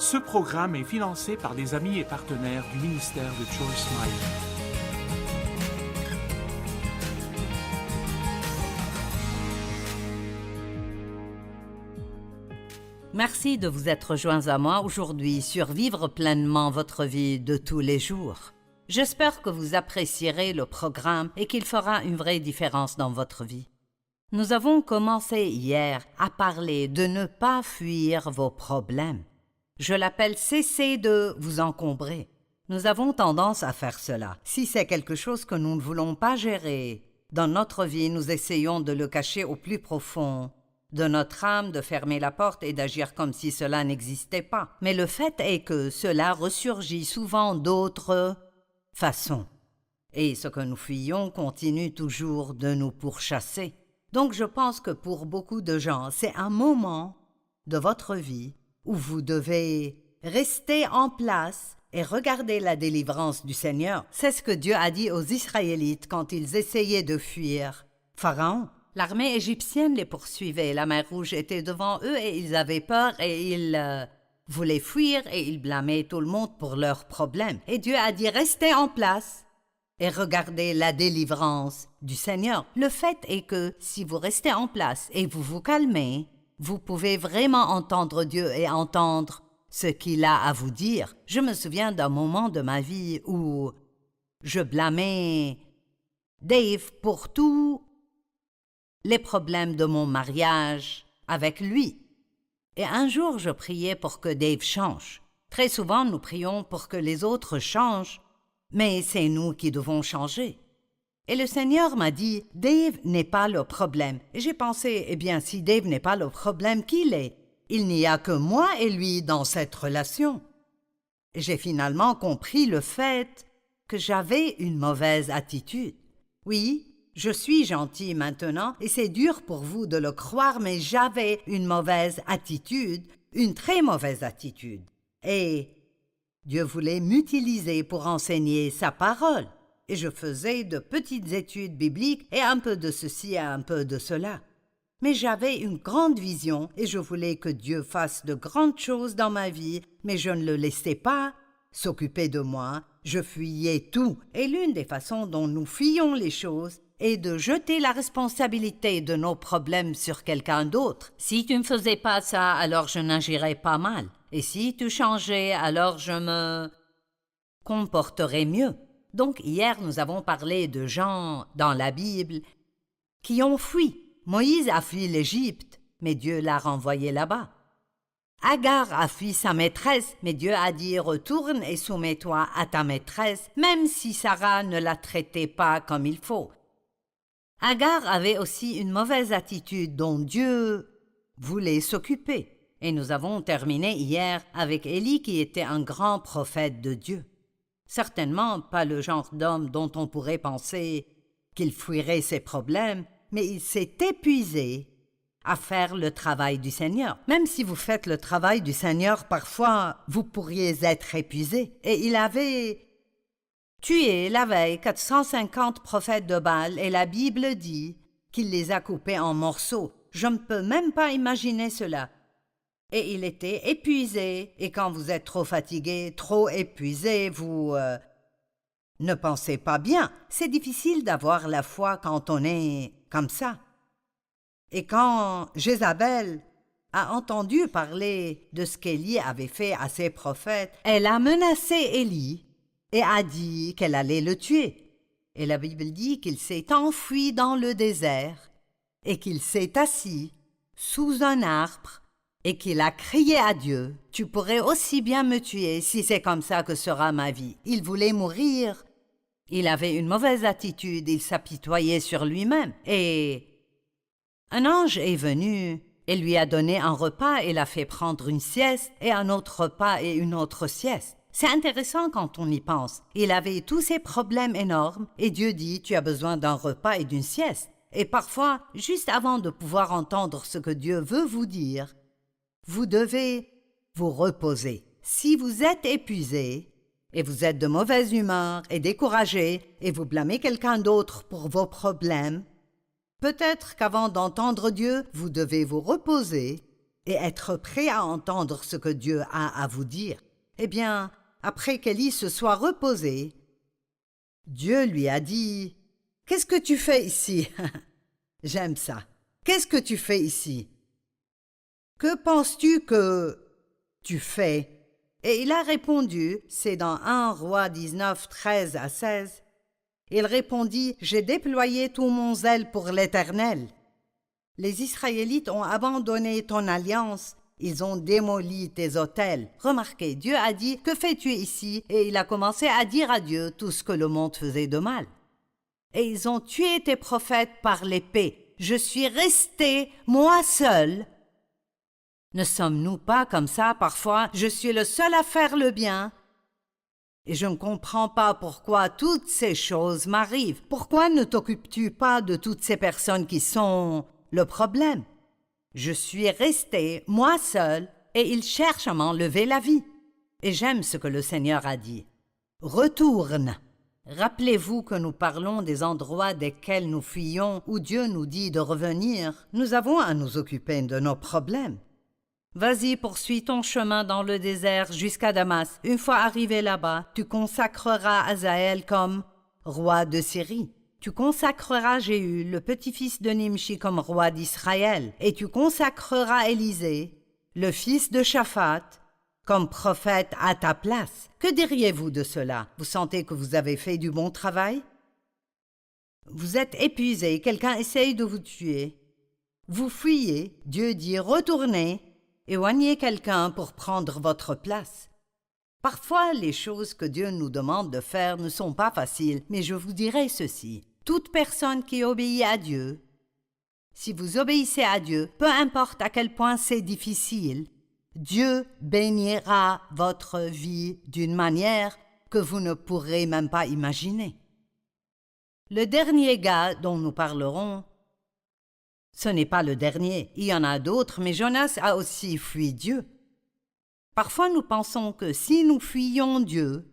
Ce programme est financé par des amis et partenaires du ministère de Joyce Meyer. Merci de vous être joints à moi aujourd'hui sur Vivre pleinement votre vie de tous les jours. J'espère que vous apprécierez le programme et qu'il fera une vraie différence dans votre vie. Nous avons commencé hier à parler de ne pas fuir vos problèmes. Je l'appelle cesser de vous encombrer. Nous avons tendance à faire cela. Si c'est quelque chose que nous ne voulons pas gérer dans notre vie, nous essayons de le cacher au plus profond de notre âme, de fermer la porte et d'agir comme si cela n'existait pas. Mais le fait est que cela ressurgit souvent d'autres façons. Et ce que nous fuyons continue toujours de nous pourchasser. Donc je pense que pour beaucoup de gens, c'est un moment de votre vie où vous devez rester en place et regarder la délivrance du Seigneur. C'est ce que Dieu a dit aux Israélites quand ils essayaient de fuir Pharaon. L'armée égyptienne les poursuivait, la mer Rouge était devant eux et ils avaient peur et ils voulaient fuir et ils blâmaient tout le monde pour leurs problèmes. Et Dieu a dit « Restez en place et regardez la délivrance du Seigneur ». Le fait est que si vous restez en place et vous vous calmez, vous pouvez vraiment entendre Dieu et entendre ce qu'il a à vous dire. Je me souviens d'un moment de ma vie où je blâmais Dave pour tout les problèmes de mon mariage avec lui. Et un jour, je priais pour que Dave change. Très souvent, nous prions pour que les autres changent, mais c'est nous qui devons changer. Et le Seigneur m'a dit, Dave n'est pas le problème. Et j'ai pensé, eh bien, si Dave n'est pas le problème, qui l'est? Il n'y a que moi et lui dans cette relation. Et j'ai finalement compris le fait que j'avais une mauvaise attitude. Oui, je suis gentil maintenant et c'est dur pour vous de le croire, mais j'avais une mauvaise attitude, une très mauvaise attitude. Et Dieu voulait m'utiliser pour enseigner sa parole. Et je faisais de petites études bibliques et un peu de ceci et un peu de cela. Mais j'avais une grande vision et je voulais que Dieu fasse de grandes choses dans ma vie, mais je ne le laissais pas s'occuper de moi. Je fuyais tout. Et l'une des façons dont nous fuyons les choses est de jeter la responsabilité de nos problèmes sur quelqu'un d'autre. Si tu ne faisais pas ça, alors je n'agirais pas mal. Et si tu changeais, alors je me comporterais mieux. Donc hier, nous avons parlé de gens dans la Bible qui ont fui. Moïse a fui l'Égypte, mais Dieu l'a renvoyé là-bas. Agar a fui sa maîtresse, mais Dieu a dit « Retourne et soumets-toi à ta maîtresse », même si Sarah ne la traitait pas comme il faut. Agar avait aussi une mauvaise attitude dont Dieu voulait s'occuper. Et nous avons terminé hier avec Élie qui était un grand prophète de Dieu. Certainement pas le genre d'homme dont on pourrait penser qu'il fuirait ses problèmes, mais il s'est épuisé à faire le travail du Seigneur. Même si vous faites le travail du Seigneur, parfois vous pourriez être épuisé. Et il avait tué la veille 450 prophètes de Baal et la Bible dit qu'il les a coupés en morceaux. Je ne peux même pas imaginer cela. Et il était épuisé. Et quand vous êtes trop fatigué, trop épuisé, vous ne pensez pas bien. C'est difficile d'avoir la foi quand on est comme ça. Et quand Jézabel a entendu parler de ce qu'Élie avait fait à ses prophètes, elle a menacé Élie et a dit qu'elle allait le tuer. Et la Bible dit qu'il s'est enfui dans le désert et qu'il s'est assis sous un arbre et qu'il a crié à Dieu « Tu pourrais aussi bien me tuer si c'est comme ça que sera ma vie. » Il voulait mourir. Il avait une mauvaise attitude, il s'apitoyait sur lui-même. Et un ange est venu et lui a donné un repas et l'a fait prendre une sieste et un autre repas et une autre sieste. C'est intéressant quand on y pense. Il avait tous ces problèmes énormes et Dieu dit « Tu as besoin d'un repas et d'une sieste. » Et parfois, juste avant de pouvoir entendre ce que Dieu veut vous dire, vous devez vous reposer. Si vous êtes épuisé et vous êtes de mauvaise humeur et découragé et vous blâmez quelqu'un d'autre pour vos problèmes, peut-être qu'avant d'entendre Dieu, vous devez vous reposer et être prêt à entendre ce que Dieu a à vous dire. Eh bien, après qu'Élie se soit reposé, Dieu lui a dit « Qu'est-ce que tu fais ici ?» J'aime ça. « Qu'est-ce que tu fais ici ?»« Que penses-tu que tu fais ?» Et il a répondu, c'est dans 1 Roi 19, 13 à 16. Il répondit « J'ai déployé tout mon zèle pour l'Éternel. » Les Israélites ont abandonné ton alliance, ils ont démoli tes autels. Remarquez, Dieu a dit « Que fais-tu ici ?» Et il a commencé à dire à Dieu tout ce que le monde faisait de mal. Et ils ont tué tes prophètes par l'épée. Je suis resté, moi seul. Ne sommes-nous pas comme ça parfois? Je suis le seul à faire le bien. Et je ne comprends pas pourquoi toutes ces choses m'arrivent. Pourquoi ne t'occupes-tu pas de toutes ces personnes qui sont le problème? Je suis resté, moi seul, et ils cherchent à m'enlever la vie. Et j'aime ce que le Seigneur a dit. Retourne. Rappelez-vous que nous parlons des endroits desquels nous fuyons, où Dieu nous dit de revenir. Nous avons à nous occuper de nos problèmes. Vas-y, poursuis ton chemin dans le désert jusqu'à Damas. Une fois arrivé là-bas, tu consacreras Hazaël comme roi de Syrie. Tu consacreras Jéhu, le petit-fils de Nimshi, comme roi d'Israël. Et tu consacreras Élisée, le fils de Shaphat, comme prophète à ta place. Que diriez-vous de cela? Vous sentez que vous avez fait du bon travail? Vous êtes épuisé, quelqu'un essaye de vous tuer. Vous fuyez, Dieu dit retournez, éloignez quelqu'un pour prendre votre place. Parfois, les choses que Dieu nous demande de faire ne sont pas faciles, mais je vous dirai ceci. Toute personne qui obéit à Dieu, si vous obéissez à Dieu, peu importe à quel point c'est difficile, Dieu bénira votre vie d'une manière que vous ne pourrez même pas imaginer. Le dernier gars dont nous parlerons, ce n'est pas le dernier, il y en a d'autres, mais Jonas a aussi fui Dieu. Parfois nous pensons que si nous fuyons Dieu,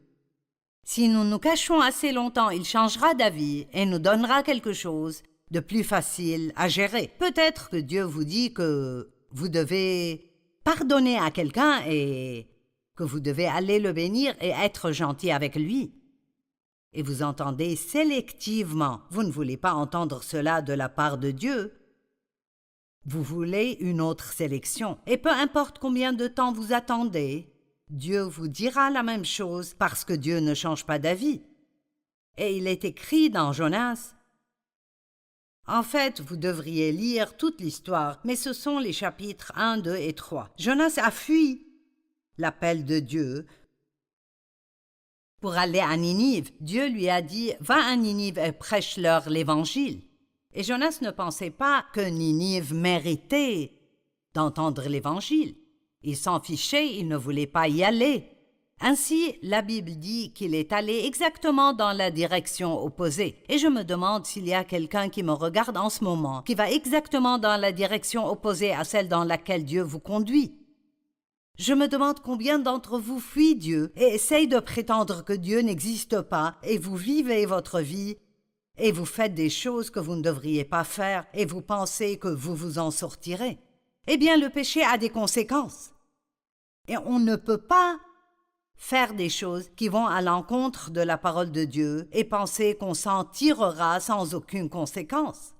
si nous nous cachons assez longtemps, il changera d'avis et nous donnera quelque chose de plus facile à gérer. Peut-être que Dieu vous dit que vous devez pardonner à quelqu'un et que vous devez aller le bénir et être gentil avec lui. Et vous entendez sélectivement. Vous ne voulez pas entendre cela de la part de Dieu. Vous voulez une autre sélection. Et peu importe combien de temps vous attendez, Dieu vous dira la même chose parce que Dieu ne change pas d'avis. Et il est écrit dans Jonas. En fait, vous devriez lire toute l'histoire, mais ce sont les chapitres 1, 2 et 3. Jonas a fui l'appel de Dieu pour aller à Ninive. Dieu lui a dit « Va à Ninive et prêche-leur l'Évangile ». Et Jonas ne pensait pas que Ninive méritait d'entendre l'Évangile. Il s'en fichait, il ne voulait pas y aller. Ainsi, la Bible dit qu'il est allé exactement dans la direction opposée. Et je me demande s'il y a quelqu'un qui me regarde en ce moment, qui va exactement dans la direction opposée à celle dans laquelle Dieu vous conduit. Je me demande combien d'entre vous fuient Dieu et essayent de prétendre que Dieu n'existe pas, et vous vivez votre vie, et vous faites des choses que vous ne devriez pas faire, et vous pensez que vous vous en sortirez. Eh bien, le péché a des conséquences. Et on ne peut pas faire des choses qui vont à l'encontre de la parole de Dieu et penser qu'on s'en tirera sans aucune conséquence.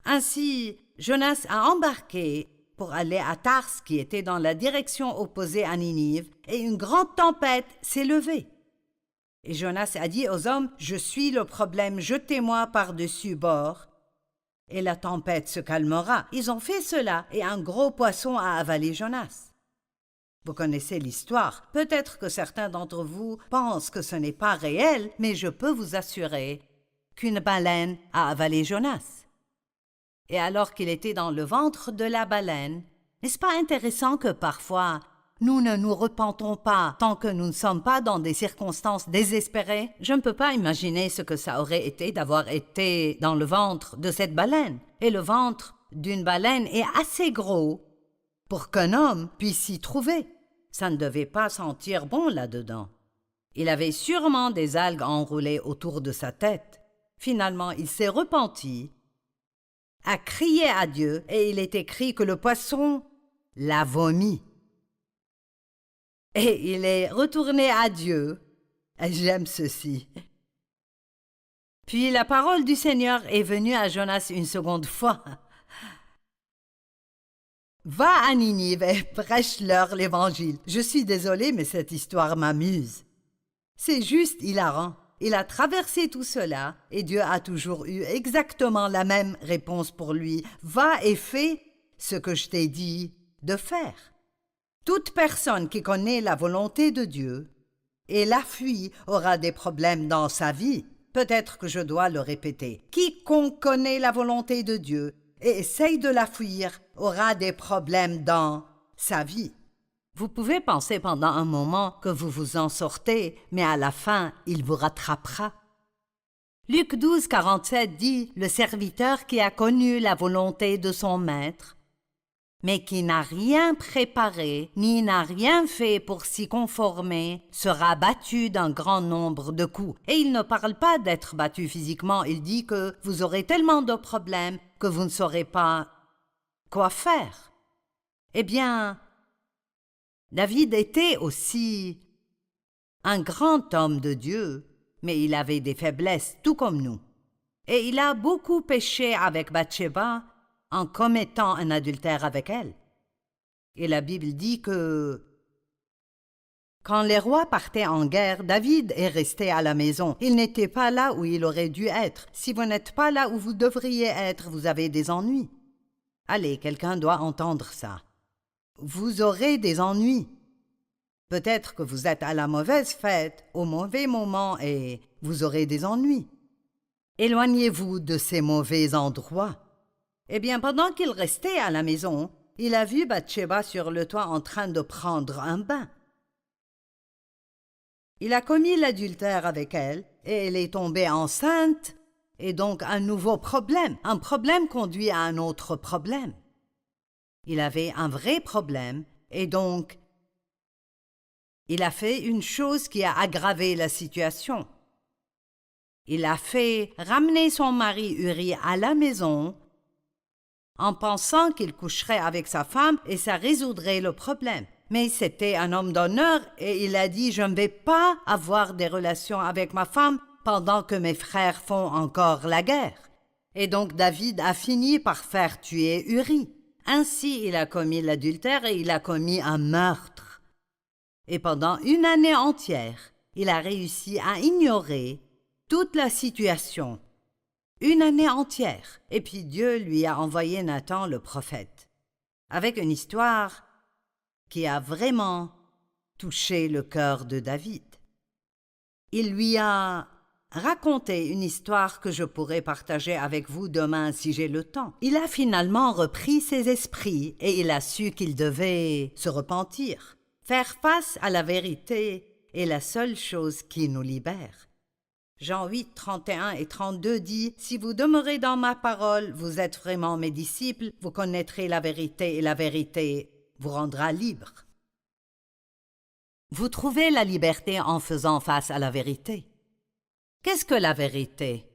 Ainsi, Jonas a embarqué pour aller à Tars, qui était dans la direction opposée à Ninive, et une grande tempête s'est levée. Et Jonas a dit aux hommes, « Je suis le problème, jetez-moi par-dessus bord, et la tempête se calmera. » Ils ont fait cela, et un gros poisson a avalé Jonas. Vous connaissez l'histoire. Peut-être que certains d'entre vous pensent que ce n'est pas réel, mais je peux vous assurer qu'une baleine a avalé Jonas. Et alors qu'il était dans le ventre de la baleine, n'est-ce pas intéressant que parfois nous ne nous repentons pas tant que nous ne sommes pas dans des circonstances désespérées? Je ne peux pas imaginer ce que ça aurait été d'avoir été dans le ventre de cette baleine. Et le ventre d'une baleine est assez gros pour qu'un homme puisse s'y trouver. Ça ne devait pas sentir bon là-dedans. Il avait sûrement des algues enroulées autour de sa tête. Finalement, il s'est repenti, a crié à Dieu, et il est écrit que le poisson l'a vomi. Et il est retourné à Dieu. J'aime ceci. Puis la parole du Seigneur est venue à Jonas une seconde fois. Va à Ninive et prêche-leur l'évangile. Je suis désolée, mais cette histoire m'amuse. C'est juste hilarant. Il a traversé tout cela et Dieu a toujours eu exactement la même réponse pour lui. Va et fais ce que je t'ai dit de faire. Toute personne qui connaît la volonté de Dieu et la fuit aura des problèmes dans sa vie. Peut-être que je dois le répéter. Quiconque connaît la volonté de Dieu et essaye de la fuir aura des problèmes dans sa vie. Vous pouvez penser pendant un moment que vous vous en sortez, mais à la fin, il vous rattrapera. Luc 12, 47 dit « Le serviteur qui a connu la volonté de son maître, mais qui n'a rien préparé, ni n'a rien fait pour s'y conformer, sera battu d'un grand nombre de coups. » Et il ne parle pas d'être battu physiquement, il dit que vous aurez tellement de problèmes que vous ne saurez pas quoi faire. Eh bien, David était aussi un grand homme de Dieu, mais il avait des faiblesses, tout comme nous. Et il a beaucoup péché avec Bathsheba en commettant un adultère avec elle. Et la Bible dit que quand les rois partaient en guerre, David est resté à la maison. Il n'était pas là où il aurait dû être. Si vous n'êtes pas là où vous devriez être, vous avez des ennuis. Allez, quelqu'un doit entendre ça. Vous aurez des ennuis. Peut-être que vous êtes à la mauvaise fête, au mauvais moment, et vous aurez des ennuis. Éloignez-vous de ces mauvais endroits. Eh bien, pendant qu'il restait à la maison, il a vu Bathsheba sur le toit en train de prendre un bain. Il a commis l'adultère avec elle, et elle est tombée enceinte, et donc un nouveau problème. Un problème conduit à un autre problème. Il avait un vrai problème, et donc il a fait une chose qui a aggravé la situation. Il a fait ramener son mari Uri à la maison en pensant qu'il coucherait avec sa femme et ça résoudrait le problème. Mais c'était un homme d'honneur et il a dit « Je ne vais pas avoir des relations avec ma femme pendant que mes frères font encore la guerre. » Et donc David a fini par faire tuer Uri. Ainsi, il a commis l'adultère et il a commis un meurtre. Et pendant une année entière, il a réussi à ignorer toute la situation. Une année entière. Et puis Dieu lui a envoyé Nathan le prophète, avec une histoire qui a vraiment touché le cœur de David. Il lui a raconté une histoire que je pourrais partager avec vous demain si j'ai le temps. Il a finalement repris ses esprits et il a su qu'il devait se repentir. Faire face à la vérité est la seule chose qui nous libère. Jean 8, 31 et 32 dit « Si vous demeurez dans ma parole, vous êtes vraiment mes disciples, vous connaîtrez la vérité et la vérité vous rendra libre. » Vous trouvez la liberté en faisant face à la vérité. Qu'est-ce que la vérité?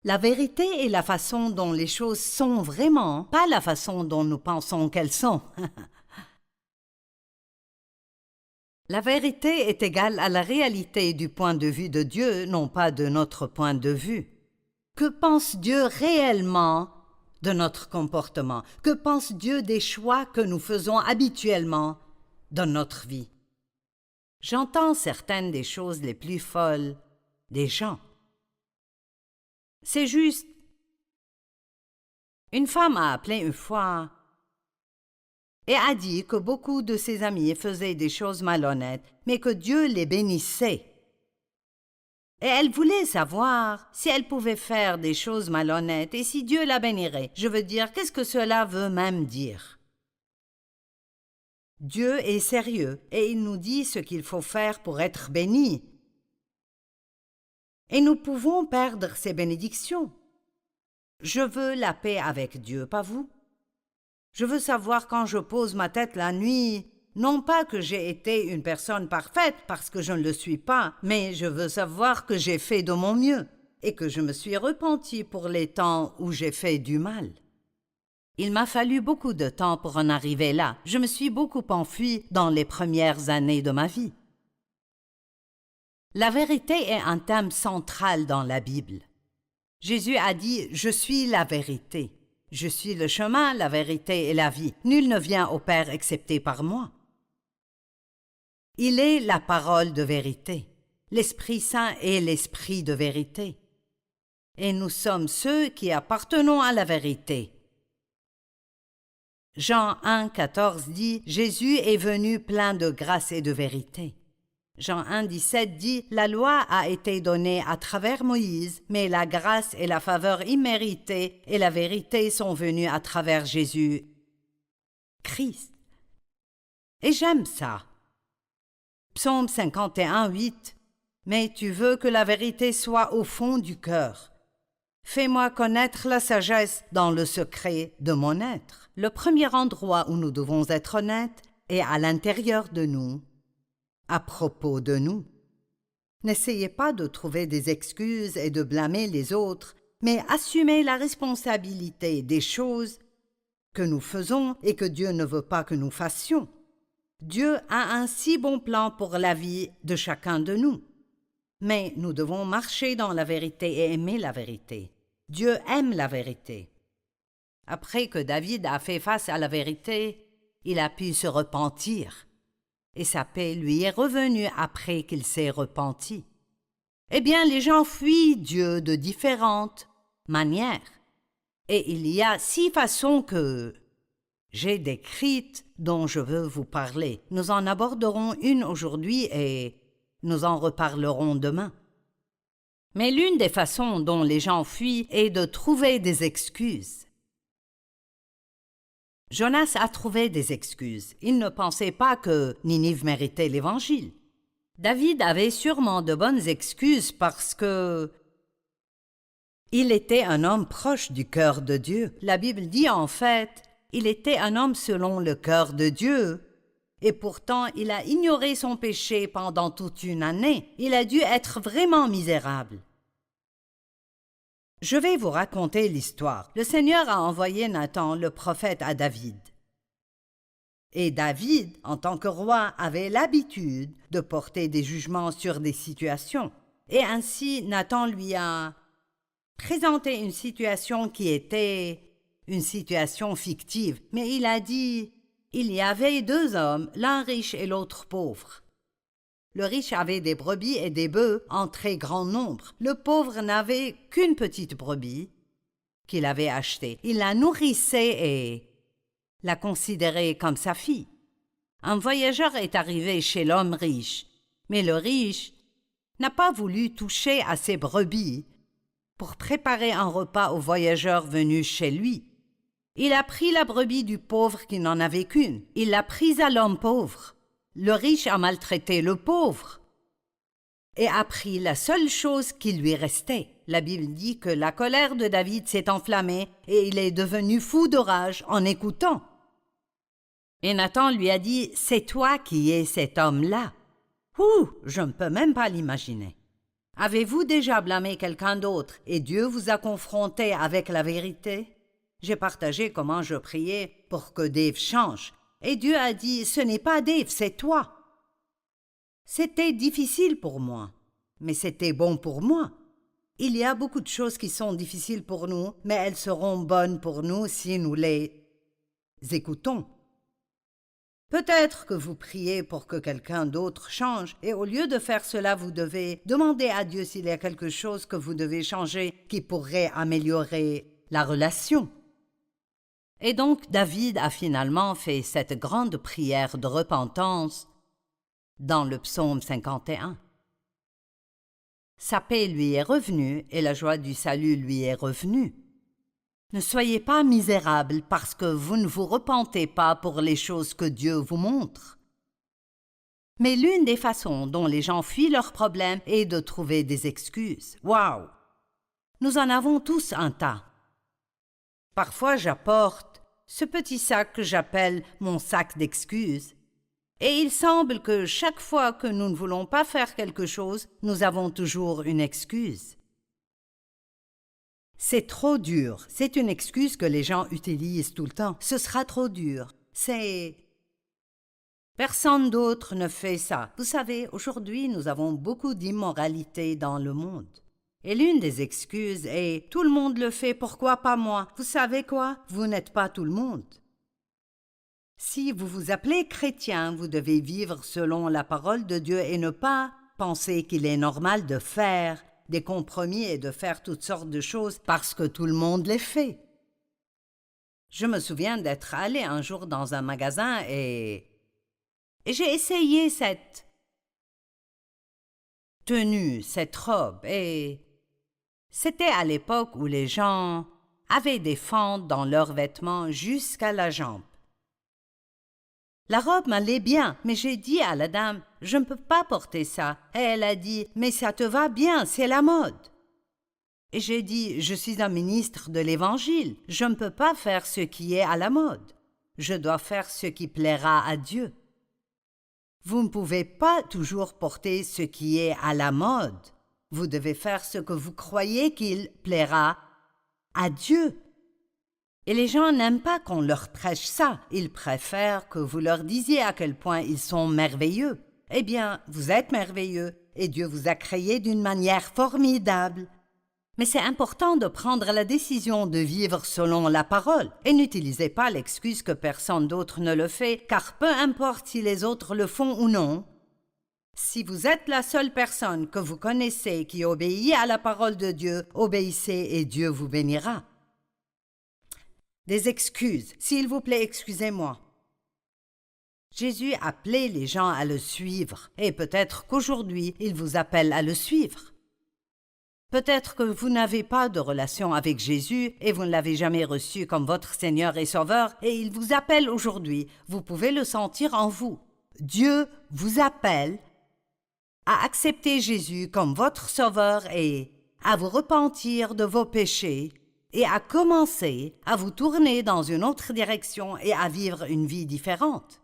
La vérité est la façon dont les choses sont vraiment, pas la façon dont nous pensons qu'elles sont. La vérité est égale à la réalité du point de vue de Dieu, non pas de notre point de vue. Que pense Dieu réellement de notre comportement? Que pense Dieu des choix que nous faisons habituellement dans notre vie? J'entends certaines des choses les plus folles des gens. C'est juste. Une femme a appelé une fois et a dit que beaucoup de ses amis faisaient des choses malhonnêtes, mais que Dieu les bénissait. Et elle voulait savoir si elle pouvait faire des choses malhonnêtes et si Dieu la bénirait. Je veux dire, qu'est-ce que cela veut même dire? Dieu est sérieux et il nous dit ce qu'il faut faire pour être béni. Et nous pouvons perdre ces bénédictions. Je veux la paix avec Dieu, pas vous? Je veux savoir quand je pose ma tête la nuit, non pas que j'ai été une personne parfaite parce que je ne le suis pas, mais je veux savoir que j'ai fait de mon mieux et que je me suis repenti pour les temps où j'ai fait du mal. Il m'a fallu beaucoup de temps pour en arriver là. Je me suis beaucoup enfui dans les premières années de ma vie. La vérité est un thème central dans la Bible. Jésus a dit « Je suis la vérité. Je suis le chemin, la vérité et la vie. Nul ne vient au Père excepté par moi. » Il est la parole de vérité. L'Esprit Saint est l'Esprit de vérité. Et nous sommes ceux qui appartenons à la vérité. Jean 1, 14 dit « Jésus est venu plein de grâce et de vérité. » Jean 1, 17 dit « La loi a été donnée à travers Moïse, mais la grâce et la faveur imméritée et la vérité sont venues à travers Jésus, Christ. » Et j'aime ça. Psaume 51, 8 « Mais tu veux que la vérité soit au fond du cœur. Fais-moi connaître la sagesse dans le secret de mon être. » Le premier endroit où nous devons être honnêtes est à l'intérieur de nous, à propos de nous. N'essayez pas de trouver des excuses et de blâmer les autres, mais assumez la responsabilité des choses que nous faisons et que Dieu ne veut pas que nous fassions. Dieu a un si bon plan pour la vie de chacun de nous. Mais nous devons marcher dans la vérité et aimer la vérité. Dieu aime la vérité. Après que David a fait face à la vérité, il a pu se repentir. Et sa paix lui est revenue après qu'il s'est repenti. Eh bien, les gens fuient Dieu de différentes manières. Et il y a 6 façons que j'ai décrites dont je veux vous parler. Nous en aborderons une aujourd'hui et nous en reparlerons demain. Mais l'une des façons dont les gens fuient est de trouver des excuses. Jonas a trouvé des excuses. Il ne pensait pas que Ninive méritait l'Évangile. David avait sûrement de bonnes excuses parce que il était un homme proche du cœur de Dieu. La Bible dit en fait, il était un homme selon le cœur de Dieu. Et pourtant, il a ignoré son péché pendant toute une année. Il a dû être vraiment misérable. Je vais vous raconter l'histoire. Le Seigneur a envoyé Nathan, le prophète, à David. Et David, en tant que roi, avait l'habitude de porter des jugements sur des situations. Et ainsi, Nathan lui a présenté une situation qui était une situation fictive. Mais il a dit, il y avait 2 hommes, l'un riche et l'autre pauvre. Le riche avait des brebis et des bœufs en très grand nombre. Le pauvre n'avait qu'une petite brebis qu'il avait achetée. Il la nourrissait et la considérait comme sa fille. Un voyageur est arrivé chez l'homme riche, mais le riche n'a pas voulu toucher à ses brebis pour préparer un repas aux voyageurs venus chez lui. Il a pris la brebis du pauvre qui n'en avait qu'une. Il l'a prise à l'homme pauvre. Le riche a maltraité le pauvre et a pris la seule chose qui lui restait. La Bible dit que la colère de David s'est enflammée et il est devenu fou de rage en écoutant. Et Nathan lui a dit « C'est toi qui es cet homme-là. » Ouh, je ne peux même pas l'imaginer. Avez-vous déjà blâmé quelqu'un d'autre et Dieu vous a confronté avec la vérité? J'ai partagé comment je priais pour que Dave change. Et Dieu a dit, ce n'est pas Dave, c'est toi. C'était difficile pour moi, mais c'était bon pour moi. Il y a beaucoup de choses qui sont difficiles pour nous, mais elles seront bonnes pour nous si nous les écoutons. Peut-être que vous priez pour que quelqu'un d'autre change, et au lieu de faire cela, vous devez demander à Dieu s'il y a quelque chose que vous devez changer qui pourrait améliorer la relation. Et donc David a finalement fait cette grande prière de repentance dans le psaume 51. Sa paix lui est revenue et la joie du salut lui est revenue. Ne soyez pas misérables parce que vous ne vous repentez pas pour les choses que Dieu vous montre. Mais l'une des façons dont les gens fuient leurs problèmes est de trouver des excuses. Waouh! Nous en avons tous un tas. Parfois, j'apporte ce petit sac que j'appelle mon sac d'excuses. Et il semble que chaque fois que nous ne voulons pas faire quelque chose, nous avons toujours une excuse. C'est trop dur. C'est une excuse que les gens utilisent tout le temps. Ce sera trop dur. Personne d'autre ne fait ça. Vous savez, aujourd'hui, nous avons beaucoup d'immoralité dans le monde. Et l'une des excuses est « tout le monde le fait, pourquoi pas moi ?» Vous savez quoi? Vous n'êtes pas tout le monde. Si vous vous appelez chrétien, vous devez vivre selon la parole de Dieu et ne pas penser qu'il est normal de faire des compromis et de faire toutes sortes de choses parce que tout le monde les fait. Je me souviens d'être allée un jour dans un magasin et j'ai essayé cette tenue, cette robe, et c'était à l'époque où les gens avaient des fentes dans leurs vêtements jusqu'à la jambe. La robe m'allait bien, mais j'ai dit à la dame « Je ne peux pas porter ça ». Et elle a dit « Mais ça te va bien, c'est la mode ». Et j'ai dit « Je suis un ministre de l'Évangile, je ne peux pas faire ce qui est à la mode. Je dois faire ce qui plaira à Dieu. » Vous ne pouvez pas toujours porter ce qui est à la mode. Vous devez faire ce que vous croyez qu'il plaira à Dieu. Et les gens n'aiment pas qu'on leur prêche ça. Ils préfèrent que vous leur disiez à quel point ils sont merveilleux. Eh bien, vous êtes merveilleux et Dieu vous a créé d'une manière formidable. Mais c'est important de prendre la décision de vivre selon la parole et n'utilisez pas l'excuse que personne d'autre ne le fait, car peu importe si les autres le font ou non, si vous êtes la seule personne que vous connaissez qui obéit à la parole de Dieu, obéissez et Dieu vous bénira. Des excuses. S'il vous plaît, excusez-moi. Jésus appelait les gens à le suivre et peut-être qu'aujourd'hui, il vous appelle à le suivre. Peut-être que vous n'avez pas de relation avec Jésus et vous ne l'avez jamais reçu comme votre Seigneur et Sauveur et il vous appelle aujourd'hui. Vous pouvez le sentir en vous. Dieu vous appelle à accepter Jésus comme votre Sauveur et à vous repentir de vos péchés et à commencer à vous tourner dans une autre direction et à vivre une vie différente.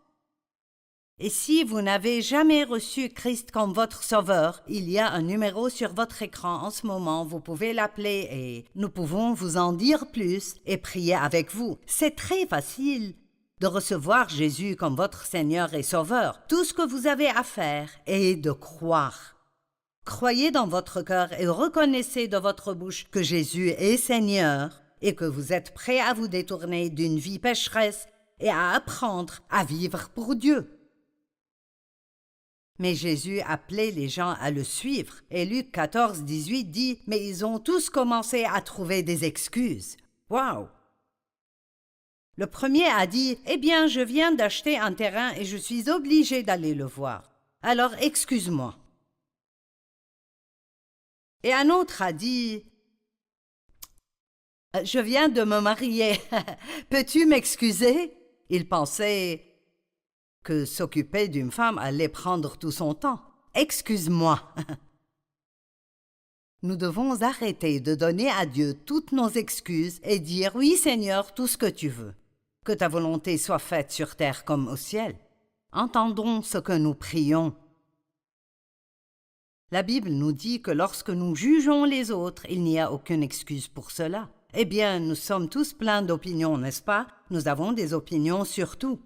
Et si vous n'avez jamais reçu Christ comme votre Sauveur, il y a un numéro sur votre écran en ce moment, vous pouvez l'appeler et nous pouvons vous en dire plus et prier avec vous. C'est très facile de recevoir Jésus comme votre Seigneur et Sauveur. Tout ce que vous avez à faire est de croire. Croyez dans votre cœur et reconnaissez de votre bouche que Jésus est Seigneur et que vous êtes prêt à vous détourner d'une vie pécheresse et à apprendre à vivre pour Dieu. Mais Jésus appelait les gens à le suivre. Et Luc 14, 18 dit « Mais ils ont tous commencé à trouver des excuses. » Wow! Le premier a dit « Eh bien, je viens d'acheter un terrain et je suis obligé d'aller le voir. Alors, excuse-moi. » Et un autre a dit « Je viens de me marier. Peux-tu m'excuser? » Il pensait que s'occuper d'une femme allait prendre tout son temps. Excuse-moi. Nous devons arrêter de donner à Dieu toutes nos excuses et dire « Oui, Seigneur, tout ce que tu veux. Que ta volonté soit faite sur terre comme au ciel. » Entendons ce que nous prions. La Bible nous dit que lorsque nous jugeons les autres, il n'y a aucune excuse pour cela. Eh bien, nous sommes tous pleins d'opinions, n'est-ce pas? Nous avons des opinions sur tout.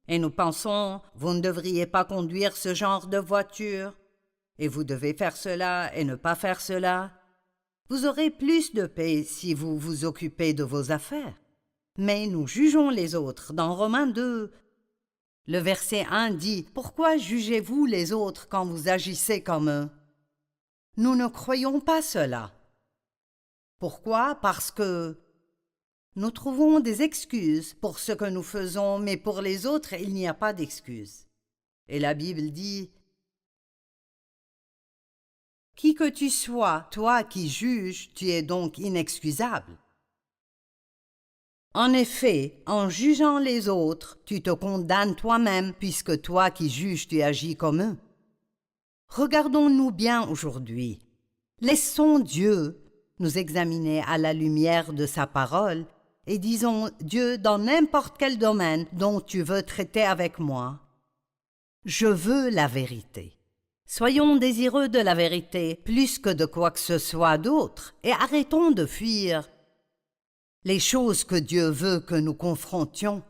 Et nous pensons, vous ne devriez pas conduire ce genre de voiture, et vous devez faire cela et ne pas faire cela. Vous aurez plus de paix si vous vous occupez de vos affaires. Mais nous jugeons les autres. Dans Romains 2, le verset 1 dit « Pourquoi jugez-vous les autres quand vous agissez comme eux ?» Nous ne croyons pas cela. Pourquoi? Parce que nous trouvons des excuses pour ce que nous faisons, mais pour les autres, il n'y a pas d'excuses. Et la Bible dit « Qui que tu sois, toi qui juges, tu es donc inexcusable. » En effet, en jugeant les autres, tu te condamnes toi-même, puisque toi qui juges, tu agis comme eux. Regardons-nous bien aujourd'hui. Laissons Dieu nous examiner à la lumière de sa parole et disons « Dieu, dans n'importe quel domaine dont tu veux traiter avec moi, je veux la vérité. Soyons désireux de la vérité plus que de quoi que ce soit d'autre et arrêtons de fuir. Les choses que Dieu veut que nous confrontions